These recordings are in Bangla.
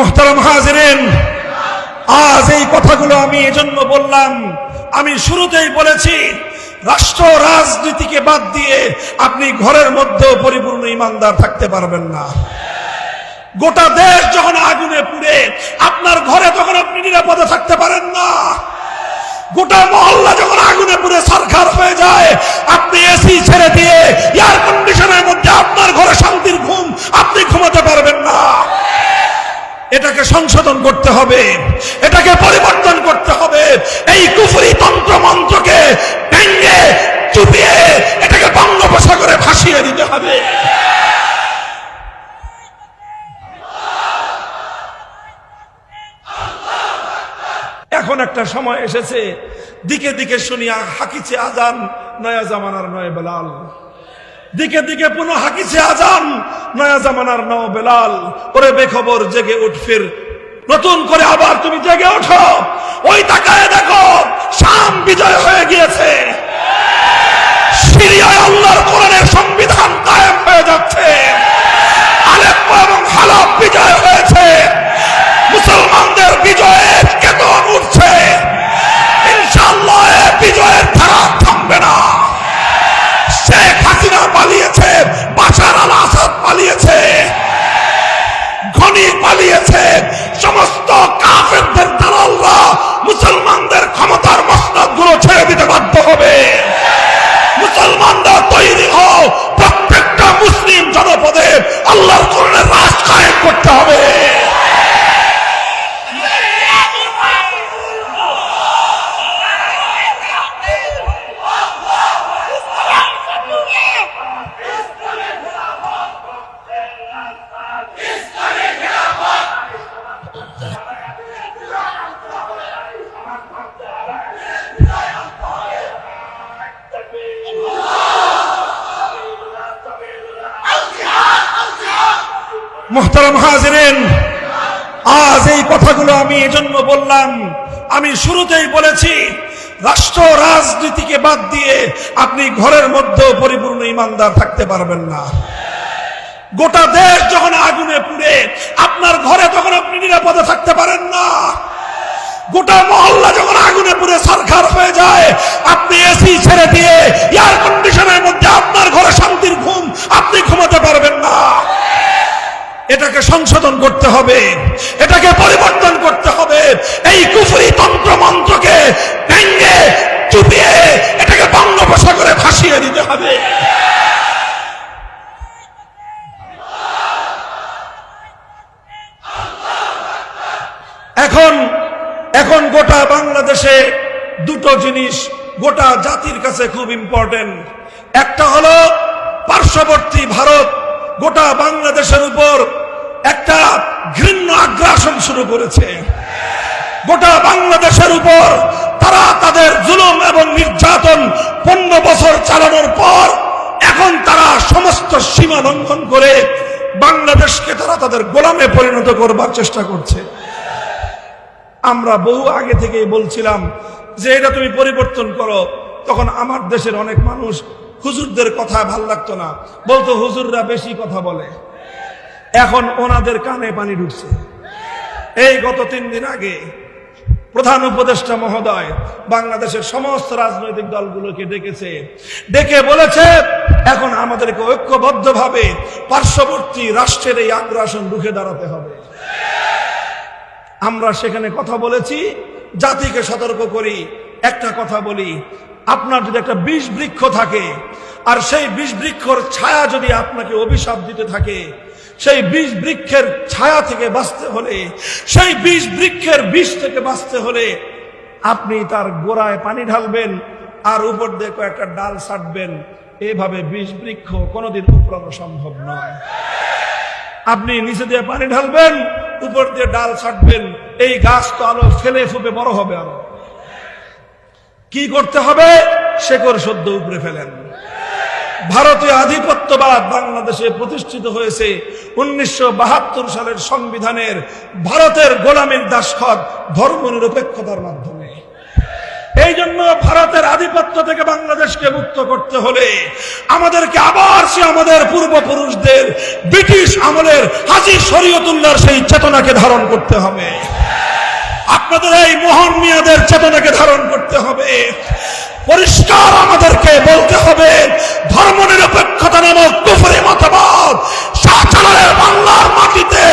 মোহতারাম হাজিরিন, আজ এই কথাগুলো আমি এজন্য বললাম, আমি শুরুতেই বলেছি রাষ্ট্র রাজনীতিকে বাদ দিয়ে আপনি ঘরের মধ্যেও পরিপূর্ণ ইমানদার থাকতে পারবেন না। গোটা দেশ যখন আগুনে পুড়ে আপনার ঘরে তখন আপনি নিরাপদে থাকতে পারেন না। গোটা মহল্লা যখন আগুনে পুড়ে ছারখার হয়ে যায়, আপনি এসি ছেড়ে দিয়ে এয়ার কন্ডিশনের মধ্যে আপনার ঘরে শান্তির ঘুম আপনি ঘুমাতে পারবেন না। এটাকে সংশোধন করতে হবে, এটাকে পরিবর্তন করতে হবে। এই কুফরি তন্ত্র মন্ত্রকে ভেঙে চুপিয়ে এটাকে বঙ্গোপসাগরে ভাসিয়ে দিতে হবে। এখন একটা সময় এসেছে, দিকে দিকে শুনিয়া হাকিছে আজান, নয়া জামানার নয় বেলাল। দিকে দিকে পুনঃ হাকিছে আজান, নয়া জামানার নয় বেলাল। ওরে বেখবর জেগে উঠ, ফির নতুন করে আবার তুমি জেগে ওঠো। ওই তাকায় দেখো, শাম বিজয় হয়ে গিয়েছে, সিরিয়ায় আল্লাহর কোরআনের সংবিধান কায়েম হয়ে যাচ্ছে, আলেপ্পো এবং হালাব বিজয় হয়েছে, মুসলমানদের বিজয়ের কেতন উঠছে। ইনশাআল্লাহ এই বিজয়ের ধারা থামবে না। শেখ হাসিনা পালিয়েছে, বাশার আল আসাদ পালিয়েছে, ঘনি পালিয়েছে, সমস্ত কাফেরদের দালালরা মুসলমানদের ক্ষমতার মসনদগুলো ছেড়ে দিতে বাধ্য হবে। মুসলমানরা তৈরি হও, প্রত্যেকটা মুসলিম জনপদে আল্লাহর কোরআনের রাজ কায়েম করতে হবে। মোহতারাম হাজিরিন, আজ এই কথাগুলো আমি এজন্য বললাম, আমি শুরুতেই বলেছি রাষ্ট্র রাজনীতিকে বাদ দিয়ে আপনি ঘরের মধ্যেও পরিপূর্ণ ইমানদার থাকতে পারবেন না। গোটা দেশ যখন আগুনে পুড়ে আপনার ঘরে তখন আপনি নিরাপদে থাকতে পারেন না। গোটা মহল্লা যখন আগুনে পুড়ে ছারখার হয়ে যায়, আপনি এসি ছেড়ে দিয়ে এয়ার কন্ডিশনের মধ্যে আপনার ঘরে শান্তির ঘুম আপনি ঘুমাতে পারবেন না। এটাকে সংশোধন করতে হবে, এটাকে পরিবর্তন করতে হবে। এই কুফরি তন্ত্র মন্ত্রকে ভেঙে চুপিয়ে এটাকে বঙ্গোপসাগরে ভাসিয়ে দিতে হবে। এখন গোটা বাংলাদেশে দুটো জিনিস গোটা জাতির কাছে খুব ইম্পর্টেন্ট। একটা হলো পার্শ্ববর্তী ভারত গোটা বাংলাদেশের উপর একটা ঘৃণ্য আগ্রাসন শুরু করেছে। গোটা বাংলাদেশের উপর তারা তাদের জুলুম এবং নির্যাতন 15 বছর চালানোর পর এখন তারা সমস্ত সীমা লঙ্ঘন করে বাংলাদেশকে তারা তাদের গোলামে পরিণত করবার চেষ্টা করছে। আমরা বহু আগে থেকেই বলছিলাম যে এটা তুমি পরিবর্তন করো। তখন আমার দেশের অনেক মানুষ হুজুরদের কথা ভাল লাগতো না, বলতো হুজুররা বেশি কথা বলে। এখন ওনাদের কানে পানি ঢুকছে। এই গত 3 দিন আগে প্রধান উপদেষ্টা মহোদয় বাংলাদেশের সমস্ত রাজনৈতিক দলগুলোকে ডেকে বলেছে এখন আমাদেরকে ঐক্যবদ্ধভাবে পার্শ্ববর্তী রাষ্ট্রের এই আগ্রাসন রুখে দাঁড়াতে হবে। আমরা সেখানে কথা বলেছি, জাতিকে সতর্ক করি, একটা কথা বলি, আপনার যদি একটা বিষ বৃক্ষ থাকে আর সেই বিষ বৃক্ষর ছায়া যদি আপনাকে অভিশাপ দিতে থাকে, সেই বিষ বৃক্ষের ছায়া থেকে বাঁচতে হলে, সেই বিষ বৃক্ষের বিষ থেকে বাঁচতে হলে আপনি তার গোড়ায় পানি ঢালবেন আর উপর দিয়ে কয়েকটা ডাল ছাড়বেন। এভাবে বিষ বৃক্ষ কোনোদিন উপড়ানো সম্ভব নয়। আপনি নিচে দিয়ে পানি ঢালবেন, উপর দিয়ে ডাল ছাড়বেন, এই গাছ তো আলো ফেলে ফুপে বড় হবে। আরো কি করতে হবে? শেকড় সদ্য উপরে ফেলেন। ভারতীয় আধিপত্যবাদ বাংলাদেশে প্রতিষ্ঠিত হয়েছে 1972 সালের সংবিধানের ভারতের গোলামীর দাসখত ধর্মনিরপেক্ষতার মাধ্যমে। এই জন্য ভারতের আধিপত্য থেকে বাংলাদেশকে মুক্ত করতে হলে আমাদেরকে আবার সে আমাদের পূর্বপুরুষদের ব্রিটিশ আমলের হাজী শরীয়তুল্লাহর সেই চেতনাকে ধারণ করতে হবে। আপনাদের এই মোহন মিয়াদের চেতনাকে ধারণ করতে হবে। পরিষ্কার আমাদেরকে বলতে হবে, ধর্মনিরপেক্ষতা নামক কুফরি মতবাদ শাহজালালের বাংলার মাটিতে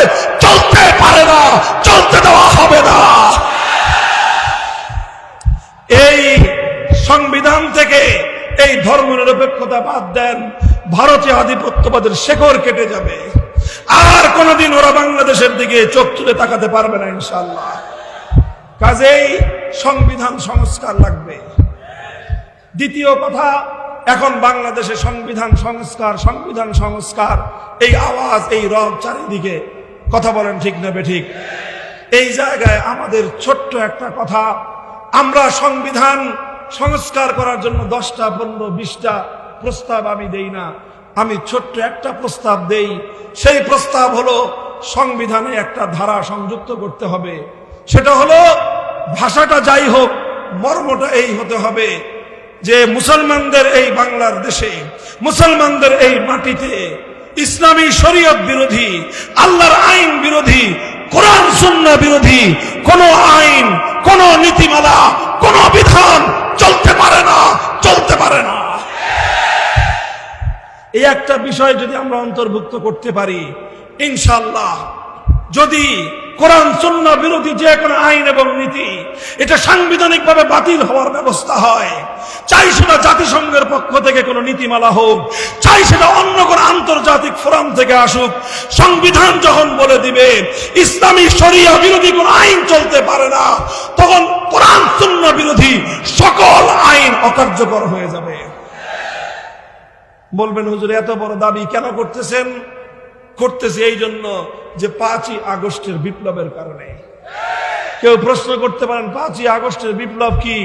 চলতে পারে না, চলতে দেওয়া হবে না। এই সংবিধান থেকে এই ধর্মনিরপেক্ষতা বাদ দেন, ভারতীয় আধিপত্যবাদের শেকড় কেটে যাবে। আর কোনদিন ওরা বাংলাদেশের দিকে চোখ তুলে তাকাতে পারবে না ইনশাআল্লাহ। কাজেই সংবিধান সংস্কার লাগবে। দ্বিতীয় কথা, এখন বাংলাদেশে সংবিধান সংস্কার এই আওয়াজ, এই রব চারিদিকে। কথা বলেন ঠিক না বেঠিক? এই জায়গায় আমাদের ছোট্ট একটা কথা, আমরা সংবিধান সংস্কার করার জন্য 10টা 15 20টা প্রস্তাব আমি দেই না, আমি ছোট্ট একটা প্রস্তাব দেই। সেই প্রস্তাব হলো সংবিধানে একটা ধারা সংযুক্ত করতে হবে। সেটা হলো, ভাষাটা যাই হোক, মর্মটা এই হতে হবে যে মুসলমানদের এই বাংলার দেশে, মুসলমানদের এই মাটিতে ইসলামী শরীয়ত বিরোধী, আল্লাহর আইন বিরোধী, কোরআন সুন্নাহ বিরোধী কোন আইন, কোন নীতিমালা, কোন বিধান চলতে পারে না, চলতে পারে না। এই একটা বিষয় যদি আমরা অন্তর্ভুক্ত করতে পারি, ইনশাআল্লাহ, যদি কোরআন সুন্নাহ বিরোধী যে কোনো আইন এবং নীতি এটা সাংবিধানিকভাবে বাতিল হওয়ার ব্যবস্থা হয়, চাই সেটা জাতিসংঘের পক্ষ থেকে কোনো নীতিমালা হোক, চাই সেটা অন্য কোন আন্তর্জাতিক ফোরাম থেকে আসুক, সংবিধান যখন বলে দিবে ইসলামী শরিয়া বিরোধী কোন আইন চলতে পারে না, তখন কোরআন সুন্নাহ বিরোধী সকল আইন অকার্যকর হয়ে যাবে। বলবেন, হুজুর এত বড় দাবি কেন করতেছেন? করতেছি এই জন্য যে 5ই আগস্টের বিপ্লবের কারণে। কেউ প্রশ্ন করতে পারেন, 5ই আগস্টের বিপ্লব কি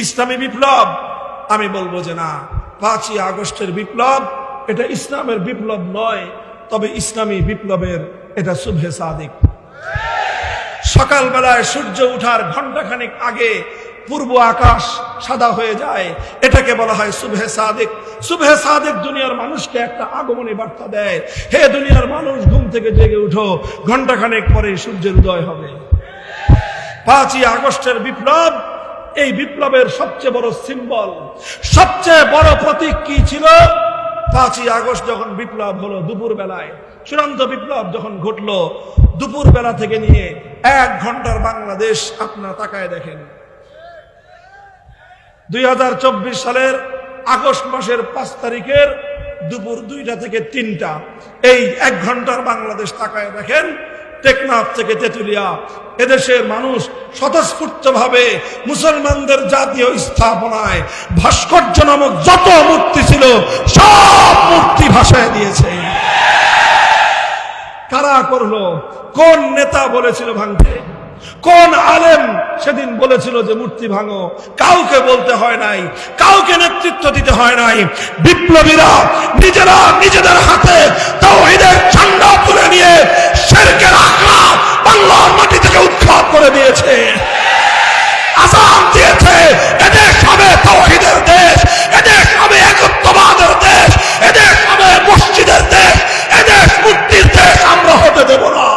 ইসলামী বিপ্লব? আমি বলবো যে না, 5ই আগস্টের বিপ্লব এটা ইসলামের বিপ্লব নয়, তবে ইসলামী বিপ্লবের এটা সুবহে সাদিক। সকালবেলায় সূর্য ওঠার ঘন্টাখানেক আগে পূর্ব আকাশ সাদা হয়ে যায়, এটাকে বলা হয় সুবহে সাদিক। সুবহে সাদিক দুনিয়ার মানুষকে একটা আগমনী বার্তা দেয়, হে দুনিয়ার মানুষ, ঘুম থেকে জেগে উঠো, ঘন্টাখানেক পরে সূর্যের উদয় হবে। 5ই আগস্টের বিপ্লব, এই বিপ্লবের সবচেয়ে বড় সিম্বল, সবচেয়ে বড় প্রতীক কি ছিল? 5ই আগস্ট যখন বিপ্লব হলো দুপুর বেলায়, চূড়ান্ত বিপ্লব যখন ঘটলো দুপুর বেলা থেকে নিয়ে 1 ঘন্টার বাংলাদেশ আপনারা তাকায় দেখেন। 2024 সালের আগস্ট মাসের 5 তারিখের দুপুর 2টা থেকে 3টা, এই 1 ঘন্টার বাংলাদেশ তাকায় দেখেন। টেকনাফ থেকে তেতুলিয়া এদেশের মানুষ স্বতঃস্ফূর্ত ভাবে মুসলমানদের জাতীয় স্থাপনায় ভাস্কর্য নামক যত মূর্তি ছিল সব মূর্তি ভাসায় দিয়েছে। কারা করলো? কোন নেতা বলেছিল ভাঙতে? কোন আলেম সেদিন বলেছিল যে মূর্তি ভাঙো? কাউকে বলতে হয় নাই, কাউকে নেতৃত্ব দিতে হয় নাই। বিপ্লবীরা নিজেরা নিজেদের হাতে তাওহীদের ঝান্ডা তুলে নিয়ে শিরকের আখড়া বাংলার মাটি থেকে উৎখাত করে দিয়েছে, আযান দিয়েছে। এদেশ হবে তাওহীদের দেশ, এদেশ হবে একত্ববাদের দেশ, এদেশ হবে মসজিদের দেশ, এদেশ মূর্তির দেশ আমরা হতে দেব না।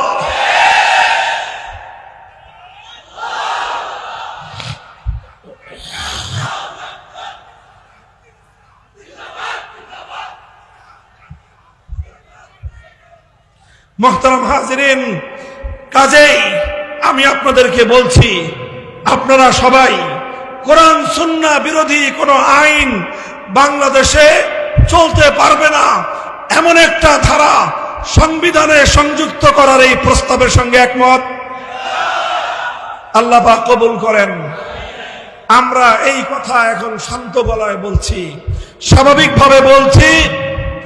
মুহতারাম হাজিরিন, কাজেই আমি আপনাদেরকে বলছি, আপনারা সবাই কোরআন সুন্নাহ বিরোধী কোন আইন বাংলাদেশে চলতে পারবে না এমন একটা ধারা সংবিধানে সংযুক্ত করার এই প্রস্তাবের সঙ্গে একমত? আল্লাহ পাক কবুল করেন। আমরা এই কথা এখন শান্ত গলায় বলছি, স্বাভাবিকভাবে বলছি।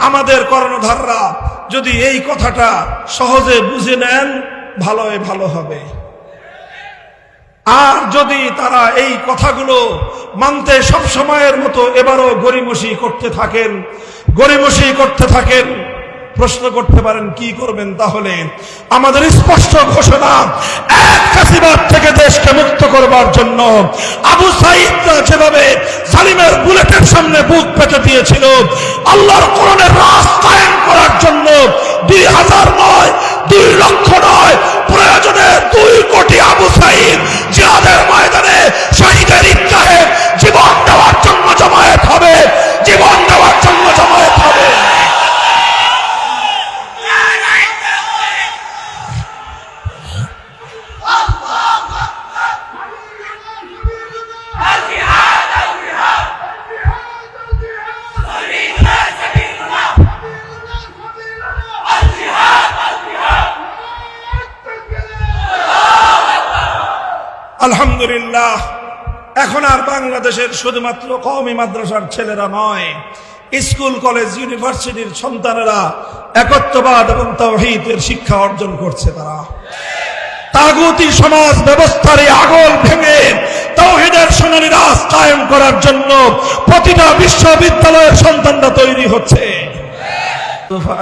আমাদের কর্ণধাররা যদি এই কথাটা সহজে বুঝে নেন, ভালো হবে। আর যদি তারা এই কথাগুলো মানতে সব সময়ের মতো এবারও গড়িমসি করতে থাকেন, প্রশ্ন করতে পারেন কি করবেন, তাহলে আমাদের স্পষ্ট ঘোষণা, এক ফ্যাসিবাদ থেকে দেশকে মুক্ত করবার জন্য আবু সাঈদরা যেভাবে জালিমের বুলেটের সামনে বুক পেতে দিয়েছিল, আল্লাহর কোরআনের রাজ কায়েম করার জন্য 2000 নয়, 2 লক্ষ নয়, প্রয়োজনে 2 কোটি আবু সাঈদ জিহাদের ময়দানে শহীদের ঈদগাহে জীবন দেওয়ার জন্য জমায়েত হবে, জীবন দেওয়ার জন্য জমায়েত হবে। আলহামদুলিল্লাহ, এখন আর বাংলাদেশের শুধুমাত্র কওমি মাদ্রাসার ছেলেরা নয়, স্কুল কলেজ ইউনিভার্সিটির সন্তানেরা একত্ববাদ এবং তাওহীদের শিক্ষা অর্জন করছে। তারা তাগুতি সমাজ ব্যবস্থার এই আগল ভেঙে তাওহীদের সোনালী রাজ কায়েম করার জন্য প্রতিটা বিশ্ববিদ্যালয়ের সন্তানরা তৈরি হচ্ছে।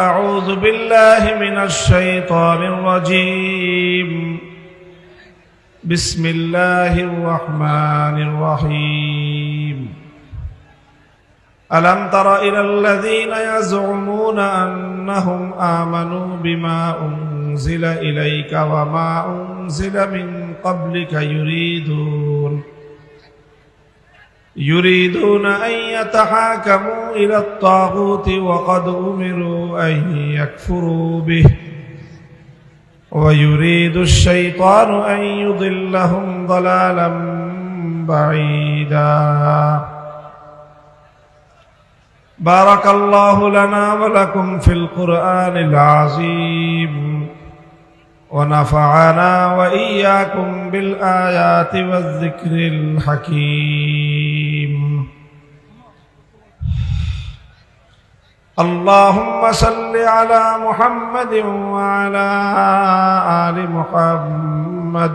আউযু বিল্লাহি মিনাশ শাইতানির রাজীম। বিসমিল্লাহির রহমানির রহিম। আলাম তারা ইলাল্লাযীনা ইয়াজউমুনা আন্নাহুম আমানু বিমা উনজিলা ইলাইকা ওয়া মা উনজিলা মিন ক্বাবলিকা ইউরিদুনা আন ইয়াতাহাকামু ইলাত তাগুতি ওয়া ক্বাদ উমিরু আন ইয়াকফুরু বিহি ويريد الشيطان أن يضلهم ضلالا بعيدا. بارك الله لنا ولكم في القرآن العظيم ونفعنا وإياكم بالآيات والذكر الحكيم. اللهم صل على محمد وعلى آل محمد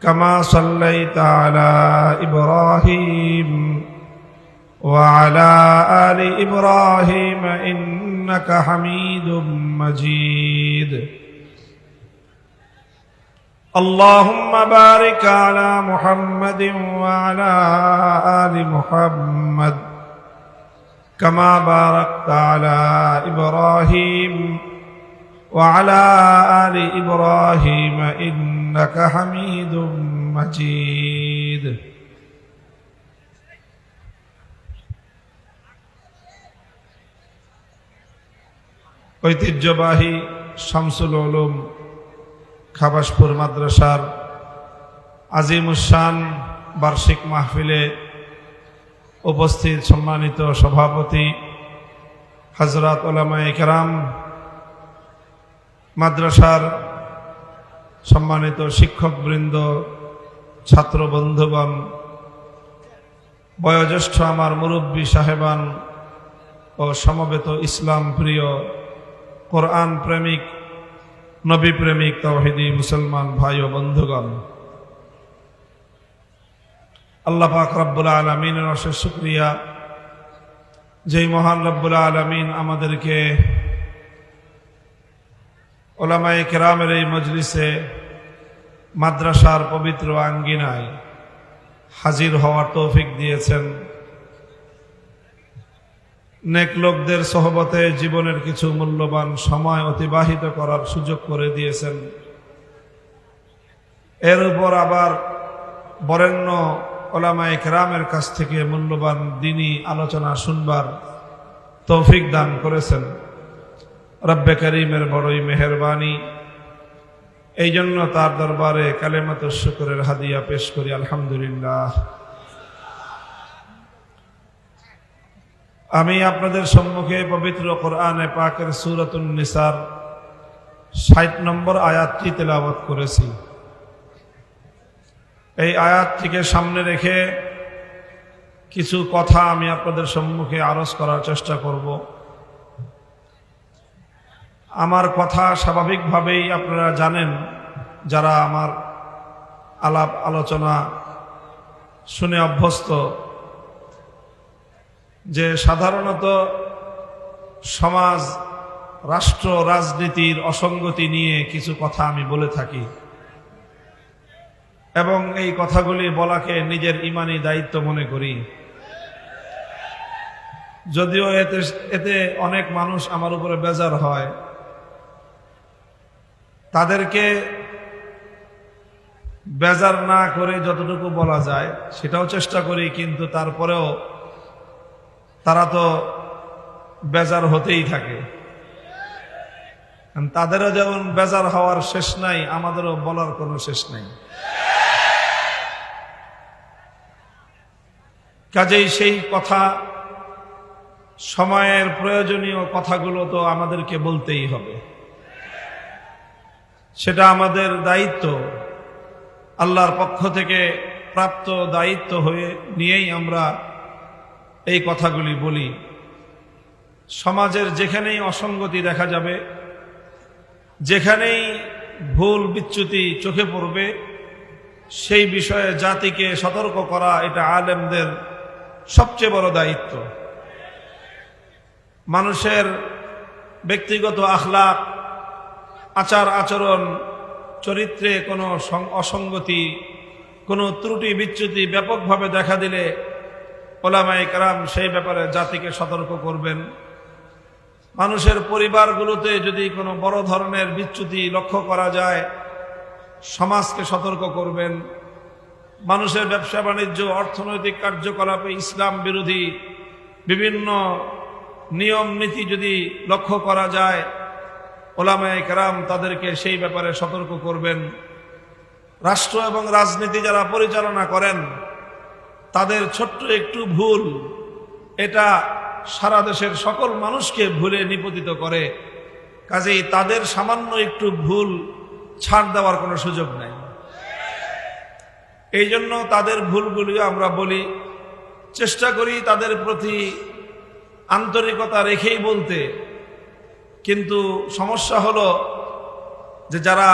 كما صليت على إبراهيم وعلى آل إبراهيم إنك حميد مجيد. اللهم بارك على محمد وعلى آل محمد كما باركت على إبراهيم وعلى آل إبراهيم إنك حميد مجيد. ঐতিহ্যবাহী শামসুল উলুম খাবাসপুর মাদ্রাসার আজিমুশান বার্ষিক মাহফিলে উপস্থিত সম্মানিত সভাপতি হযরত উলামায়ে কেরাম, মাদ্রাসার সম্মানিত শিক্ষকবৃন্দ, ছাত্র বন্ধুগণ, বয়োজ্যেষ্ঠ আমার মুরব্বী সাহেবান ও সমবেত ইসলাম প্রিয়, কোরআন প্রেমিক, নবী প্রেমিক, তাওহীদি মুসলমান ভাই ও বন্ধুগণ, আল্লাহ পাক রব্বুল আলামিনের অশেষ শুকরিয়া, যেই মহান রব্বুল আলামিন আমাদেরকে উলামায়ে কেরামের এই মজলিসে মাদ্রাসার পবিত্র আঙ্গিনায় হাজির হওয়ার তৌফিক দিয়েছেন। নেক লোকদের সোহবতে জীবনের কিছু মূল্যবান সময় অতিবাহিত করার সুযোগ করে দিয়েছেন। এর উপর আবার বরেণ্য উলামায়ে কেরামের কাছ থেকে মূল্যবান দ্বীনি আলোচনা শুনবার তৌফিক দান করেছেন। রব্বে করিমের বড়ই মেহেরবানি। এই জন্য তার দরবারে কালেমাতুশ শুকরের হাদিয়া পেশ করি, আলহামদুলিল্লাহ। আমি আপনাদের সম্মুখে পবিত্র কোরআনে পাকের সূরাতুন নিসার ৬০ নম্বর আয়াতটি তেলাওয়াত করেছি। এই আয়াতটিকে সামনে রেখে কিছু কথা আমি আপনাদের সম্মুখে আরজ করার চেষ্টা করব। আমার কথা স্বাভাবিকভাবেই আপনারা জানেন, যারা আমার আলাপ আলোচনা শুনে অভ্যস্ত, যে সাধারণত সমাজ রাষ্ট্র রাজনীতির অসঙ্গতি নিয়ে কিছু কথা আমি বলে থাকি এবং এই কথাগুলি বলাকে নিজের ইমানি দায়িত্ব মনে করি। যদিও এতে অনেক মানুষ আমার উপরে বেজার হয়, তাদেরকে বেজার না করে যতটুকু বলা যায় সেটাও চেষ্টা করি, কিন্তু তারপরেও তারা তো বেজার হতেই থাকে। তাদেরও যেমন বেজার হওয়ার শেষ নাই, আমাদেরও বলার কোনো শেষ নাই। কাজেই সেই কথা, সময়ের প্রয়োজনীয় কথাগুলো তো আমাদেরকে বলতেই হবে, সেটা আমাদের দায়িত্ব, আল্লাহর পক্ষ থেকে প্রাপ্ত দায়িত্ব হয়ে নিয়েই আমরা এই কথাগুলি বলি। সমাজের যেখানেই অসঙ্গতি দেখা যাবে, যেখানেই ভুল বিচ্যুতি চোখে পড়বে, সেই বিষয়ে জাতিকে সতর্ক করা এটা আলেমদের সবচেয়ে বড় দায়িত্ব। মানুষের ব্যক্তিগত আখলাক, আচার আচরণ, চরিত্রে কোনো অসঙ্গতি, কোনো ত্রুটি বিচ্যুতি ব্যাপকভাবে দেখা দিলে ওলামায়ে কেরাম সেই ব্যাপারে জাতিকে সতর্ক করবেন। মানুষের পরিবারগুলোতে যদি কোনো বড় ধরনের বিচ্যুতি লক্ষ্য করা যায়, সমাজকে সতর্ক করবেন। মানুষের ব্যবসা বাণিজ্য, অর্থনৈতিক কার্যকলাপে ইসলাম বিরোধী বিভিন্ন নিয়ম নীতি যদি লক্ষ্য করা যায়, ওলামায়ে কেরাম তাদেরকে সেই ব্যাপারে সতর্ক করবেন। রাষ্ট্র এবং রাজনীতি যারা পরিচালনা করেন, তাদের ছোট্ট একটু ভুল এটা সারা দেশের সকল মানুষকে ভুলে নিপতিত করে। কাজেই তাদের সামান্য একটু ভুল ছাড় দেওয়ার কোনো সুযোগ নাই। এই জন্য তাদের ভুলগুলি আমরা বলি, চেষ্টা করি তাদের প্রতি আন্তরিকতা রেখেই বলতে। কিন্তু সমস্যা হলো যে যারা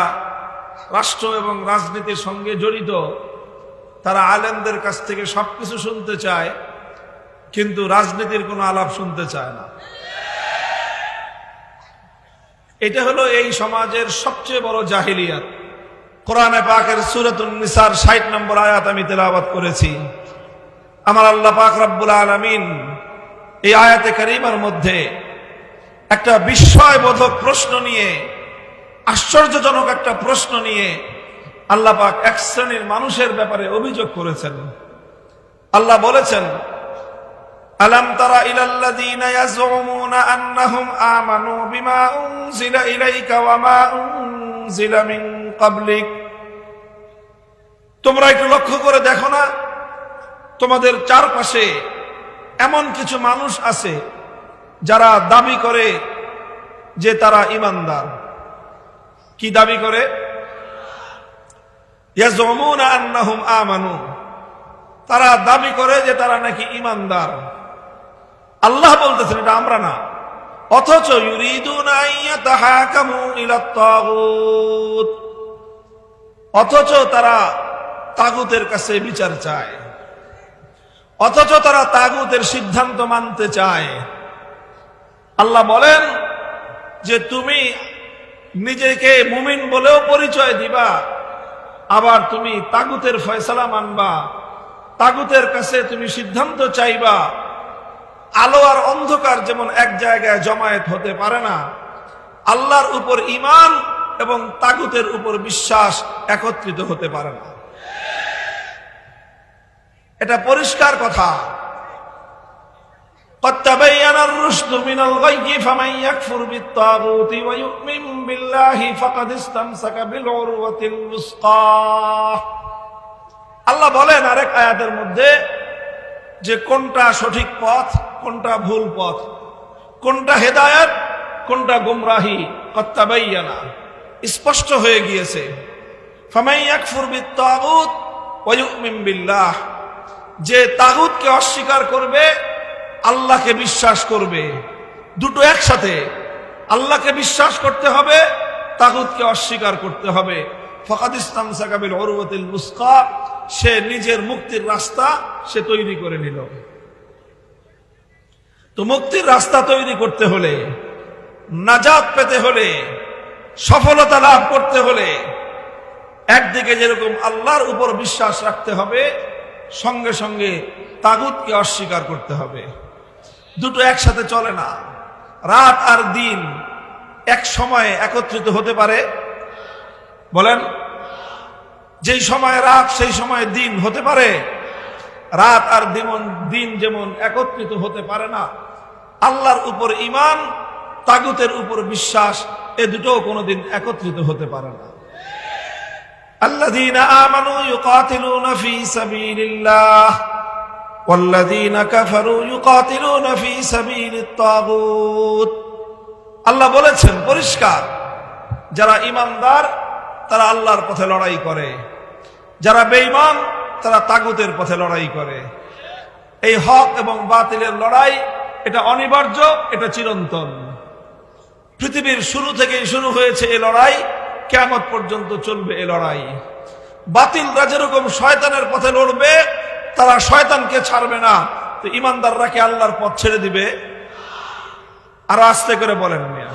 রাষ্ট্র এবং রাজনীতির সঙ্গে জড়িত, তারা আলেমদের কাছ থেকে সবকিছু শুনতে চায়, কিন্তু রাজনীতির কোনো আলাপ শুনতে চায় না। এটা হলো এই সমাজের সবচেয়ে বড় জাহিলিয়াত। কোরআনে পাকের সূরাতুন নিসার ৬০ নম্বর আয়াত আমি তেলাওয়াত করেছি। আমার আল্লাহ পাক রব্বুল আলামিন এই আয়াতে কারিমার মধ্যে একটা বিস্ময়বোধক প্রশ্ন নিয়ে, আশ্চর্যজনক একটা প্রশ্ন নিয়ে আল্লাহ পাক এক শ্রেণীর মানুষের ব্যাপারে অভিযোগ করেছেন। আল্লাহ বলেছেন, আলাম তারা ইলাল্লাযীনা ইয়াজউমুনা আন্নাহুম আমানু বিমা উনজিলা ইলাইকা ওয়া মা উনজিলা মিন ক্বাবলিক। তোমরা একটু লক্ষ্য করে দেখো না, তোমাদের চারপাশে এমন কিছু মানুষ আছে যারা দাবি করে যে তারা ঈমানদার। কি দাবি করে? ইয়াজউমুনা আন্নাহুম আমানু, তারা দাবি করে যে তারা নাকি ঈমানদার। আল্লাহ বলতেছেন এটা আমরা না, অথচ ইউরিদুনা আইয়াতাহাকামু ইলাত তাগুত, অথচ তারা তাগুতের কাছে বিচার চায়, অথচ তারা তাগুতের সিদ্ধান্ত মানতে চায়। আল্লাহ বলেন যে তুমি নিজেকে মুমিন বলেও পরিচয় দিবা, আবার তুমি তাগুতের ফয়সালা মানবা, তাগুতের কাছে তুমি সিদ্ধান্ত চাইবা। আলো আর অন্ধকার যেমন এক জায়গায় জমায়েত হতে পারে না, আল্লাহর উপর ঈমান এবং তাগুতের উপর বিশ্বাস একত্রিত হতে পারে না। এটা পরিষ্কার কথা। قد تبين الرشد من الغي فمن يكفر بالطاغوت ويؤمن بالله فقد استمسك بالعروة الوثقى। আল্লাহ বলেন আরেক আয়াতের মধ্যে যে কোনটা সঠিক পথ, কোনটা ভুল পথ, কোনটা হেদায়েত, কোনটা গুমরাহি। قد تبين, স্পষ্ট হয়ে গিয়েছে। فمن يكفر بالطاغوت ويؤمن بالله, যে তাগুতকে অস্বীকার করবে, আল্লাহকে বিশ্বাস করবে, দুটো একসাথে। আল্লাহকে বিশ্বাস করতে হবে, তাগুতকে অস্বীকার করতে হবে। ফাকাদ ইসতামসাকা বিল উরওয়াতিল উসকা, সে নিজের মুক্তির রাস্তা সে তৈরি করে নিল। তো মুক্তির রাস্তা তৈরি করতে হলে নাজাত পেতে হলে, সফলতা লাভ করতে হলে একদিকে যেরকম আল্লাহর উপর বিশ্বাস রাখতে হবে, সঙ্গে সঙ্গে তাগুতকে অস্বীকার করতে হবে। দুটো একসাথে চলে না। রাত আর দিন এক সময়ে একত্রিত হতে পারে? বলেন, যেই সময় রাত সেই সময় দিন হতে পারে? রাত আর দিন যেমন একত্রিত হতে পারে না, আল্লাহর উপর ঈমান, তাগুতের উপর বিশ্বাস, এ দুটোও কোনোদিন একত্রিত হতে পারে না। আল্লাযীনা আমানু ইউকাতিলুনা ফী সাবিলিল্লাহ ওয়াল্লাযীনা কাফারু ইউকাতিলুনা ফী সাবিলিত তাগুত। আল্লাহ বলেছেন পরিষ্কার, যারা ঈমানদার তারা আল্লাহর পথে লড়াই করে, যারা বেঈমান তারা তাগুতের পথে লড়াই করে। এই হক এবং বাতিলের লড়াই, এটা অনিবার্য, এটা চিরন্তন। পৃথিবীর শুরু থেকেই শুরু হয়েছে এই লড়াই, কিয়ামত পর্যন্ত চলবে এই লড়াই। বাতিলরা যেরকম শয়তানের পথে লড়বে, তারা শয়তানকে ছাড়বে না, তো ঈমানদাররা কি আল্লাহর পথ ছেড়ে দিবে? আর আস্তে করে বলেন মিয়া।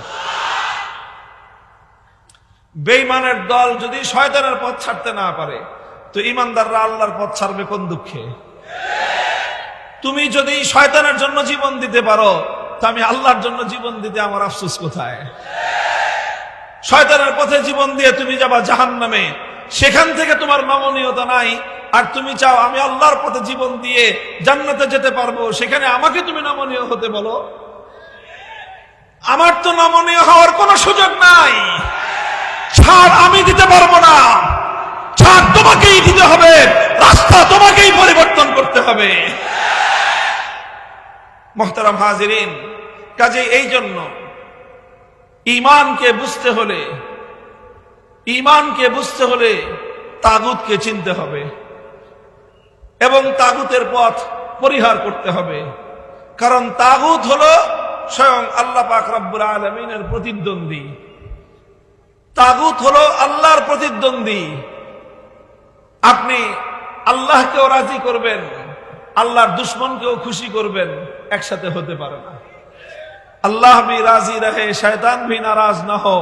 বেঈমানের দল যদি শয়তানের পথ ছাড়তে না পারে, তো ঈমানদাররা আল্লাহর পথ ছাড়বে কোন দুঃখে? তুমি যদি শয়তানের জন্য জীবন দিতে পারো, তো আমি আল্লাহর জন্য জীবন দিতে আমার আফসোস কোথায়? শয়তানের পথে জীবন দিয়ে তুমি যাবা জাহান্নামে, সেখান থেকে তোমার নমনীয়তা নাই। আর তুমি চাও আমি আল্লাহর পথে জীবন দিয়ে জান্নাতে যেতে পারবো, সেখানে আমাকে তুমি নমনীয় হতে বলো? আমার তো নমনীয় হওয়ার কোনো সুযোগ নাই। ছাড় আমি দিতে পারবো না, ছাড় তোমাকেই দিতে হবে, রাস্তা তোমাকেই পরিবর্তন করতে হবে। মুহতারাম হাজিরিন, কাজে এই জন্য ঈমানকে বুঝতে হলে তাগুতকে চিনতে হবে এবং তাগুতের পথ পরিহার করতে হবে। কারণ তাগুত হলো স্বয়ং আল্লাহ পাক রব্বুল আলামিনের প্রতিদ্বন্দ্বী। তাগুত হলো আল্লাহর প্রতিদ্বন্দ্বী। আপনি আল্লাহকেও রাজি করবেন, আল্লাহর দুশ্মনকেও খুশি করবেন, একসাথে হতে পারে না। আল্লাহ ভি রাজি রহে, শয়তান ভি নারাজ না হো,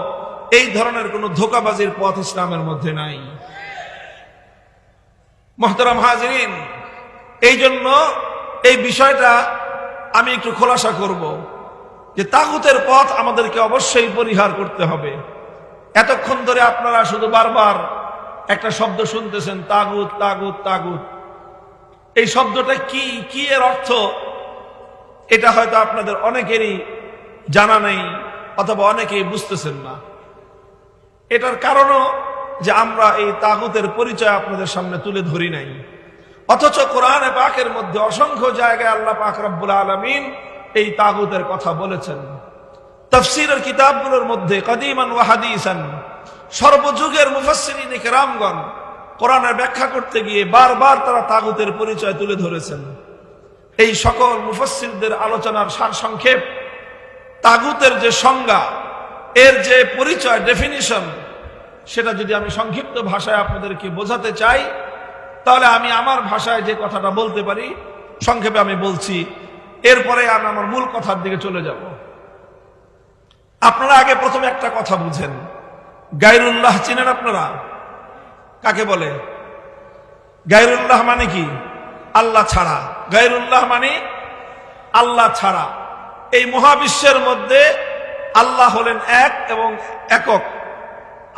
এই ধরনের কোন ধোঁকাবাজির পথ ইসলামের মধ্যে নাই। মুহতারাম হাজিরিন, এই জন্য এই বিষয়টা আমি একটু খোলাসা করব যে তাগুতের পথ আমাদেরকে অবশ্যই পরিহার করতে হবে। এতক্ষণ ধরে আপনারা শুধু বারবার একটা শব্দ শুনতেছেন, তাগুত তাগুত তাগুত। এই শব্দটা কি, কি এর অর্থ, এটা হয়তো আপনাদের অনেকেরই জানা নেই, অথবা অনেকেই বুঝতেছেন না। এটার কারণও যে আমরা এই তাগুতের পরিচয় আপনাদের সামনে তুলে ধরি নাই। অথচ কোরআনে পাকের মধ্যে অসংখ্য জায়গায় আল্লাহ পাক রব্বুল আলামিন এই তাগুতের কথা বলেছেন। তাফসীরের কিতাবগুলোর মধ্যে কদিমান ওয়া হাদিসান সর্বযুগের মুফাসসিরিন কিরামগণ কোরআনের ব্যাখ্যা করতে গিয়ে বারবার তারা তাগুতের পরিচয় তুলে ধরেছেন। এই সকল মুফাসসিরদের আলোচনার সারসংক্ষেপ, তাগুতের যে সংজ্ঞা, এর যে পরিচয়, ডেফিনিশন, সেটা যদি আমি সংক্ষিপ্ত ভাষায় আপনাদেরকে বোঝাতে চাই, তাহলে আমি আমার ভাষায় যে কথাটা বলতে পারি সংক্ষেপে আমি বলছি, এরপরে আমি আমার মূল কথার দিকে চলে যাব। আপনারা আগে প্রথমে একটা কথা বুঝেন, গায়রুল্লাহ চিনেন আপনারা? কাকে বলে? গায়রুল্লাহ মানে কি? আল্লাহ ছাড়া। গায়রুল্লাহ মানে আল্লাহ ছাড়া। এই মহাবিশ্বের মধ্যে আল্লাহ হলেন এক এবং একক।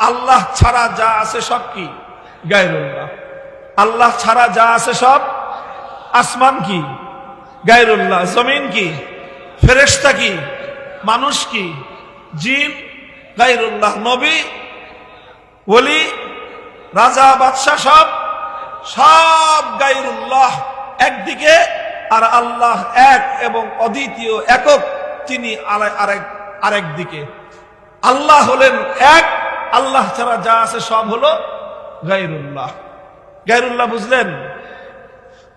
আল্লাহ ছাড়া যা আছে সব কি? গায়রুল্লাহ। আল্লাহ ছাড়া যা আছে সব, আসমান কি? গায়রুল্লাহ। জমিন কি? ফেরেশতা কি? মানুষ কি? জিন? গায়রুল্লাহ। নবী, ওলি, রাজা, বাদশা সব সব গায়রুল্লাহ একদিকে, আর আল্লাহ এক এবং অদ্বিতীয় একক, তিনি আরেক দিকে। আল্লাহ হলেন এক, আল্লাহ ছাড়া যা আছে সব হলো গায়রুল্লাহ। গায়রুল্লাহ বুঝলেন?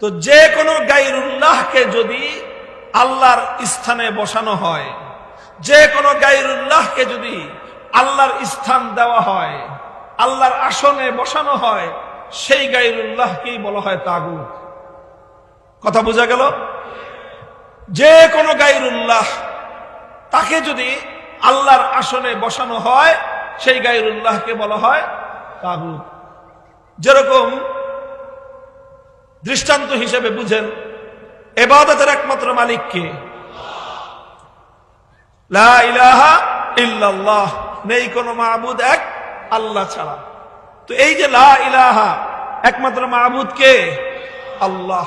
তো যে কোনো গায়রুল্লাহকে যদি আল্লাহর স্থানে বসানো হয়, যে কোনো গায়রুল্লাহকে যদি আল্লাহর স্থান দেওয়া হয়, আল্লাহর আসনে বসানো হয়, সেই গায়রুল্লাহকেই বলা হয় তাগুত। কথা বোঝা গেল? যে কোনো গায়রুল্লাহ, তাকে যদি আল্লাহর আসনে বসানো হয় সেই গায়রুল্লাহকে বলা হয় তাগুত। যেরকম দৃষ্টান্ত হিসেবে বুঝেন, ইবাদতের একমাত্র মালিক কে? লা ইলাহা ইল্লাল্লাহ, নেই কোনো মাবুদ এক আল্লাহ ছাড়া। তো এই যে লা ইলাহা, একমাত্র মাবুদ কে? আল্লাহ।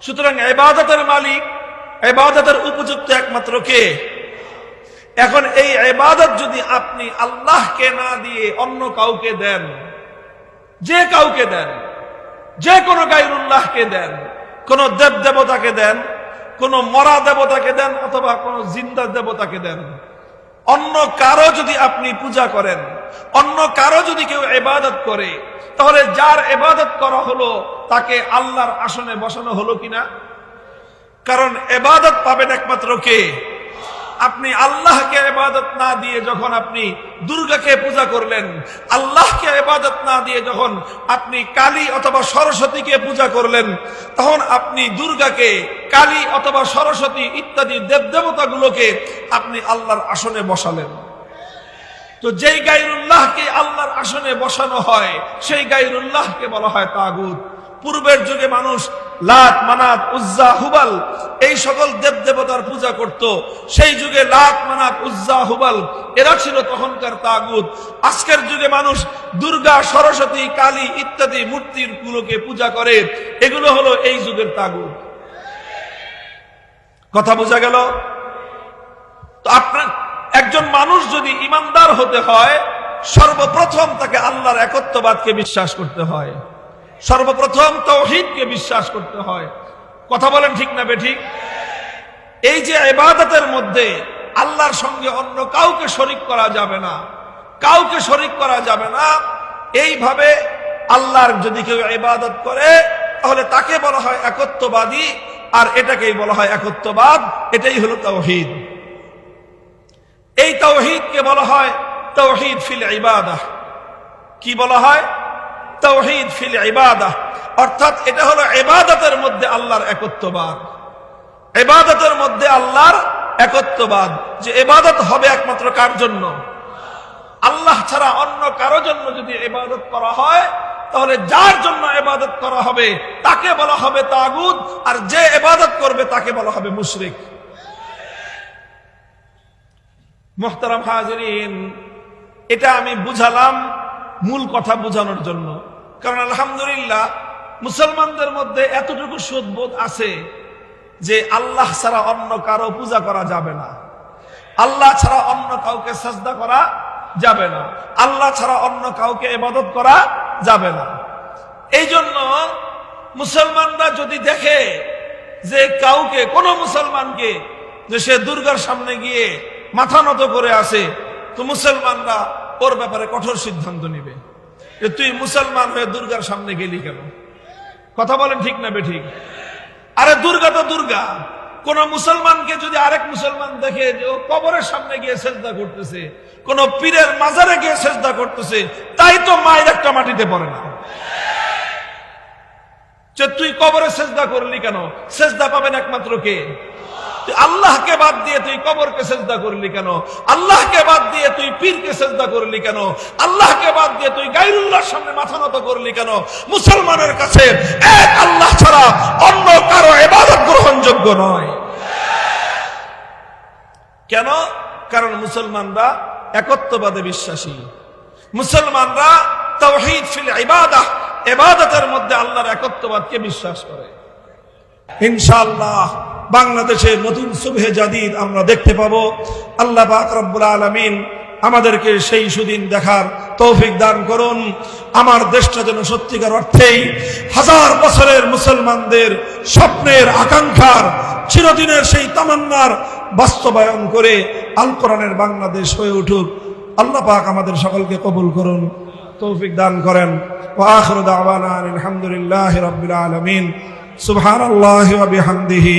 সুতরাং ইবাদতের মালিক, ইবাদতের উপযুক্ত একমাত্র কে? এখন এই ইবাদত যদি আপনি আল্লাহকে না দিয়ে অন্য কাউকে দেন, যে কাউকে দেন, যে কোনো গায়রুল্লাহকে দেন, কোন দেব দেবতাকে দেন, কোন মরা দেবতাকে দেন, অথবা কোন জিন্দা দেবতাকে দেন, অন্য কারো যদি আপনি পূজা করেন, অন্য কারো যদি কেউ ইবাদত করে, তাহলে যার ইবাদত করা হলো তাকে আল্লাহর আসনে বসানো হলো কিনা? কারণ ইবাদত পাবেন একমাত্র কে? আপনি আল্লাহকে ইবাদত না দিয়ে যখন আপনি দুর্গাকে পূজা করলেন, আল্লাহকে ইবাদত না দিয়ে যখন আপনি কালী অথবা সরস্বতীকে পূজা করলেন, তখন আপনি দুর্গাকে, কালী অথবা সরস্বতী ইত্যাদি দেবদেবতাগুলোকে আপনি আল্লাহর আসনে বসালেন। তো যেই গায়রুল্লাহকে আল্লাহর আসনে বসানো হয় সেই গায়রুল্লাহকে বলা হয় তাগুত। পূর্বের যুগে মানুষ লাত, মানাত, উজ্জা, হুবাল এই সকল দেবদেবতার পূজা করত। সেই যুগে লাত, মানাত, উজ্জা, হুবাল এরা ছিল তখনকার তাগুত। আজকের যুগে মানুষ দুর্গা, সরস্বতী, কালী ইত্যাদি মূর্তিগুলোকে পূজা করে, এগুলো হলো এই যুগের তাগুত। কথা বোঝা গেল? তো আপনার একজন মানুষ যদি ইমানদার হতে হয়, সর্বপ্রথম তাকে আল্লাহর একত্ববাদকে বিশ্বাস করতে হয়, সর্বপ্রথম তাওহীদকে বিশ্বাস করতে হয়। কথা বলেন ঠিক না বেঠিক? এই যে ইবাদতের মধ্যে আল্লাহর সঙ্গে অন্য কাউকে শরীক করা যাবে না, কাউকে শরীক করা যাবে না, এইভাবে আল্লাহর যদি কেউ ইবাদত করে তাহলে তাকে বলা হয় একত্ববাদী, আর এটাকেই বলা হয় একত্ববাদ। এটাই হলো তাওহীদ। এই তাওহীদকে বলা হয় তাওহীদ ফিল ইবাদাহ। কি বলা হয়? তাওহীদ ফিল ইবাদাহ, অর্থাৎ এটা হলো ইবাদতের মধ্যে আল্লাহর একত্ববাদ। ইবাদতের মধ্যে আল্লাহর একত্ববাদ, যে ইবাদত হবে একমাত্র কার জন্য? আল্লাহ ছাড়া অন্য কারো জন্য যদি ইবাদত করা হয়, তাহলে যার জন্য ইবাদত করা হবে তাকে বলা হবে তাগুত, আর যে ইবাদত করবে তাকে বলা হবে মুশরিক। মুহতারাম হাজিরিন, এটা আমি বুঝালাম মূল কথা বোঝানোর জন্য। কারণ আলহামদুলিল্লাহ মুসলমানদের মধ্যে এতটুকু সুদবোধ আছে যে আল্লাহ ছাড়া অন্য কারো পূজা করা যাবে না, আল্লাহ ছাড়া অন্য কাউকে সাজদা করা যাবে না, আল্লাহ ছাড়া অন্য কাউকে ইবাদত করা যাবে না। এই জন্য মুসলমানরা যদি দেখে যে কাউকে, কোন মুসলমানকে, যে সে দুর্গার সামনে গিয়ে মাথা নত করে আসে, তো মুসলমানরা ওর ব্যাপারে কঠোর সিদ্ধান্ত নিবে যে তুই মুসলমান হয়ে দুর্গার সামনে গেলি কেন? কথা বলেন ঠিক না বেঠিক? আরে দুর্গা তো দুর্গা। কোন মুসলমানকে যদি আরেক মুসলমান দেখে যে ও কবরের সামনে গিয়ে সেজদা করতেছে, কোন পীরের মাজারে গিয়ে সেজদা করতেছে, তাই তো মায়ের একটা মাটিতে পড়ে না। যে তুই কবরে সেজদা করলি কেন? সেজদা পাবেন একমাত্র কে? আল্লাহকে বাদ দিয়ে তুই কবরকে সেজদা করলি কেন? আল্লাহকে বাদ দিয়ে তুই পীরকে সেজদা করলি কেন? আল্লাহকে বাদ দিয়ে তুই গায়রুল্লাহর সামনে মাথা নত করলি কেন? মুসলমানের কাছে এক আল্লাহ ছাড়া অন্য কারো ইবাদত গ্রহণযোগ্য নয়। কেন? কারণ মুসলমানরা একত্ববাদে বিশ্বাসী, মুসলমানরা তাওহীদ ফিল ইবাদাহ, ইবাদতের মধ্যে আল্লাহর একত্ববাদকে বিশ্বাস করে। ইনশাআল্লাহ বাংলাদেশে নতুন সুবহে জাদিদ আমরা দেখতে পাবো। আল্লাহ পাক রব্বুল আলামিন আমাদেরকে সেই সুদিন দেখার তৌফিক দান করুন। আমার দেশটা যেন সত্যিকার অর্থেই হাজার বছরের মুসলমানদের স্বপ্নের, আকাঙ্ক্ষার, চিরদিনের সেই তামান্নার বাস্তবায়ন করে আল কোরআনের বাংলাদেশ হয়ে উঠুক। আল্লাহ পাক আমাদের সকলকে কবুল করুন, তৌফিক দান করেন। ওয়া আখিরু দাওয়ানা আলহামদুলিল্লাহি রাব্বিল আলামিন। সুবহানাল্লাহি ওয়া বিহামদিহি।